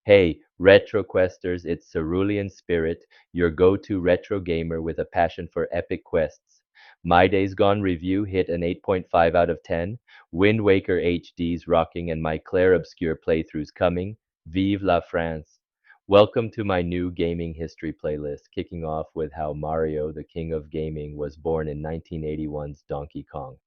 Hey, RetroQuesters, it's Cerulean Spirit, your go-to retro gamer with a passion for epic quests. My Days Gone review hit an 8.5 out of 10, Wind Waker HD's rocking, and my Claire Obscure playthroughs coming. Vive la France! Welcome to my new gaming history playlist, kicking off with how Mario, the king of gaming, was born in 1981's Donkey Kong.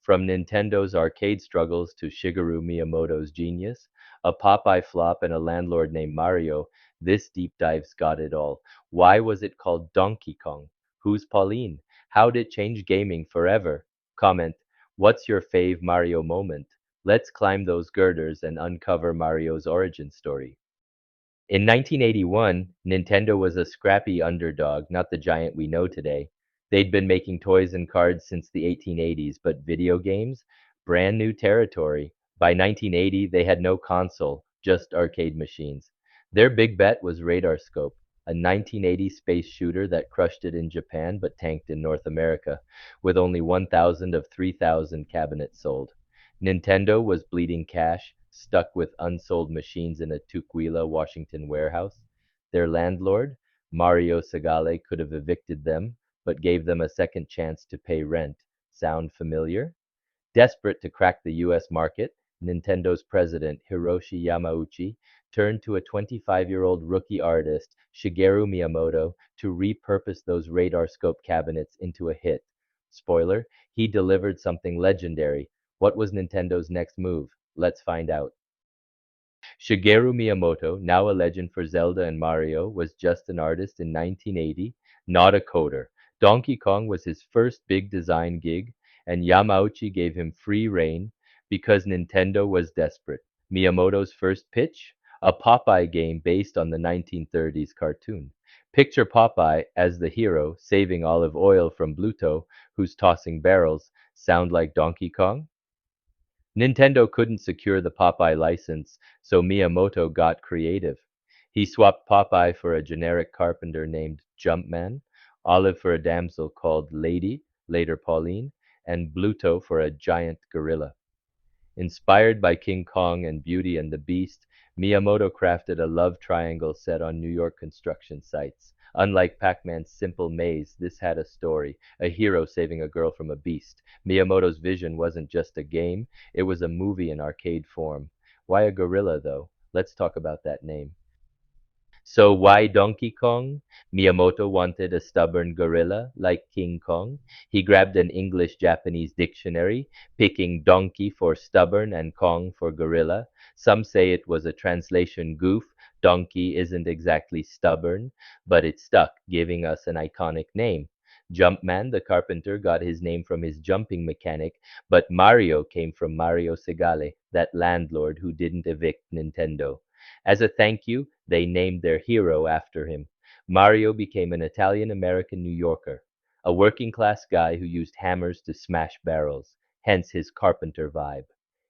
From Nintendo's arcade struggles to Shigeru Miyamoto's genius, a Popeye flop, and a landlord named Mario, this deep dive's got it all. Why was it called Donkey Kong? Who's Pauline? How'd it change gaming forever? Comment, what's your fave Mario moment? Let's climb those girders and uncover Mario's origin story. In 1981, Nintendo was a scrappy underdog, not the giant we know today. They'd been making toys and cards since the 1880s, but video games? Brand new territory. By 1980, they had no console, just arcade machines. Their big bet was Radarscope, a 1980 space shooter that crushed it in Japan but tanked in North America, with only 1,000 of 3,000 cabinets sold. Nintendo was bleeding cash, stuck with unsold machines in a Tukwila, Washington warehouse. Their landlord, Mario Segale, could have evicted them, but gave them a second chance to pay rent. Sound familiar? Desperate to crack the US market, Nintendo's president, Hiroshi Yamauchi, turned to a 25-year-old rookie artist, Shigeru Miyamoto, to repurpose those Radarscope cabinets into a hit. Spoiler, he delivered something legendary. What was Nintendo's next move? Let's find out. Shigeru Miyamoto, now a legend for Zelda and Mario, was just an artist in 1980, not a coder. Donkey Kong was his first big design gig, and Yamauchi gave him free rein because Nintendo was desperate. Miyamoto's first pitch? A Popeye game based on the 1930s cartoon. Picture Popeye as the hero saving olive oil from Bluto, who's tossing barrels. Sound like Donkey Kong? Nintendo couldn't secure the Popeye license, so Miyamoto got creative. He swapped Popeye for a generic carpenter named Jumpman, Olive for a damsel called Lady, later Pauline, and Bluto for a giant gorilla. Inspired by King Kong and Beauty and the Beast, Miyamoto crafted a love triangle set on New York construction sites. Unlike Pac-Man's simple maze, this had a story, a hero saving a girl from a beast. Miyamoto's vision wasn't just a game, it was a movie in arcade form. Why a gorilla, though? Let's talk about that name. So why Donkey Kong? Miyamoto wanted a stubborn gorilla like King Kong. He grabbed an English-Japanese dictionary, picking donkey for stubborn and Kong for gorilla. Some say it was a translation goof. Donkey isn't exactly stubborn, but it stuck, giving us an iconic name. Jumpman, the carpenter, got his name from his jumping mechanic, but Mario came from Mario Segale, that landlord who didn't evict Nintendo. As a thank you, they named their hero after him. Mario became an Italian-American New Yorker, a working-class guy who used hammers to smash barrels, hence his carpenter vibe.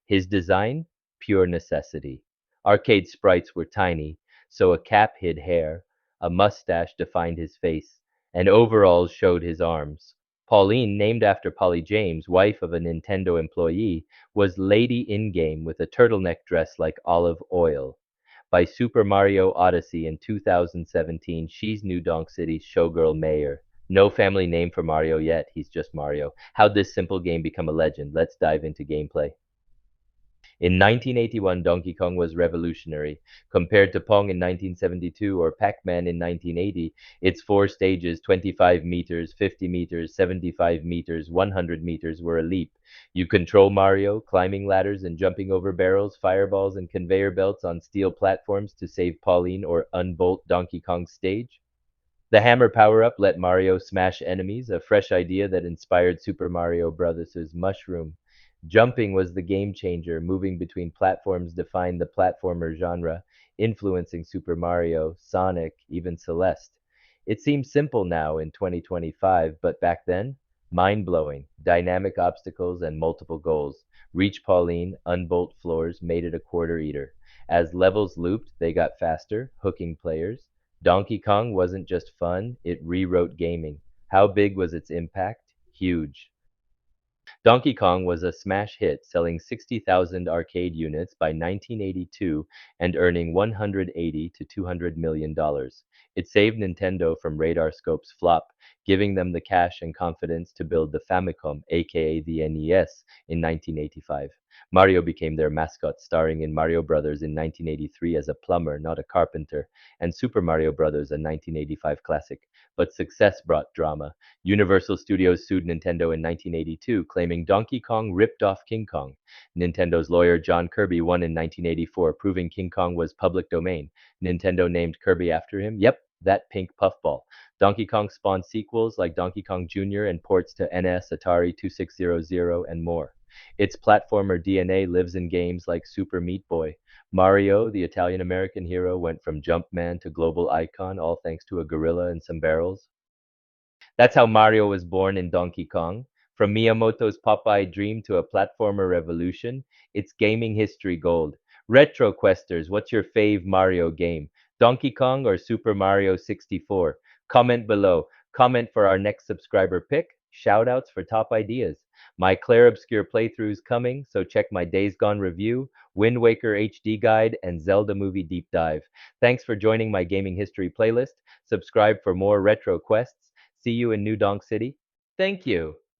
His design? Pure necessity. Arcade sprites were tiny, so a cap hid hair, a mustache defined his face, and overalls showed his arms. Pauline, named after Polly James, wife of a Nintendo employee, was Lady in-game with a turtleneck dress like olive oil. By Super Mario Odyssey in 2017, she's New Donk City's showgirl mayor. No family name for Mario yet, he's just Mario. How'd this simple game become a legend? Let's dive into gameplay. In 1981, Donkey Kong was revolutionary. Compared to Pong in 1972 or Pac-Man in 1980, its four stages, 25 meters, 50 meters, 75 meters, 100 meters, were a leap. You control Mario, climbing ladders and jumping over barrels, fireballs, and conveyor belts on steel platforms to save Pauline or unbolt Donkey Kong's stage. The hammer power-up let Mario smash enemies, a fresh idea that inspired Super Mario Bros.' Mushroom. Jumping was the game changer, moving between platforms defined the platformer genre, influencing Super Mario, Sonic, even Celeste. It seems simple now in 2025, but back then, mind-blowing. Dynamic obstacles and multiple goals. Reach Pauline, unbolt floors, made it a quarter eater. As levels looped, they got faster, hooking players. Donkey Kong wasn't just fun, it rewrote gaming. How big was its impact? Huge. Donkey Kong was a smash hit, selling 60,000 arcade units by 1982 and earning $180 to $200 million. It saved Nintendo from Radarscope's flop, giving them the cash and confidence to build the Famicom, aka the NES, in 1985. Mario became their mascot, starring in Mario Bros. In 1983 as a plumber, not a carpenter, and Super Mario Bros., a 1985 classic. But success brought drama. Universal Studios sued Nintendo in 1982, claiming Donkey Kong ripped off King Kong. Nintendo's lawyer John Kirby won in 1984, proving King Kong was public domain. Nintendo named Kirby after him. Yep, that pink puffball. Donkey Kong spawned sequels like Donkey Kong Jr. and ports to NES, Atari 2600, and more. Its platformer DNA lives in games like Super Meat Boy. Mario, the Italian American hero, went from Jumpman to global icon, all thanks to a gorilla and some barrels. That's how Mario was born in Donkey Kong. From Miyamoto's Popeye dream to a platformer revolution, it's gaming history gold. Retro Questers, what's your fave Mario game? Donkey Kong or Super Mario 64? Comment below. Comment for our next subscriber pick. Shoutouts for top ideas. My Claire Obscure playthroughs coming, so check my Days Gone review, Wind Waker HD guide, and Zelda movie deep dive. Thanks for joining my gaming history playlist. Subscribe for more retro quests. See you in New Donk City. Thank you.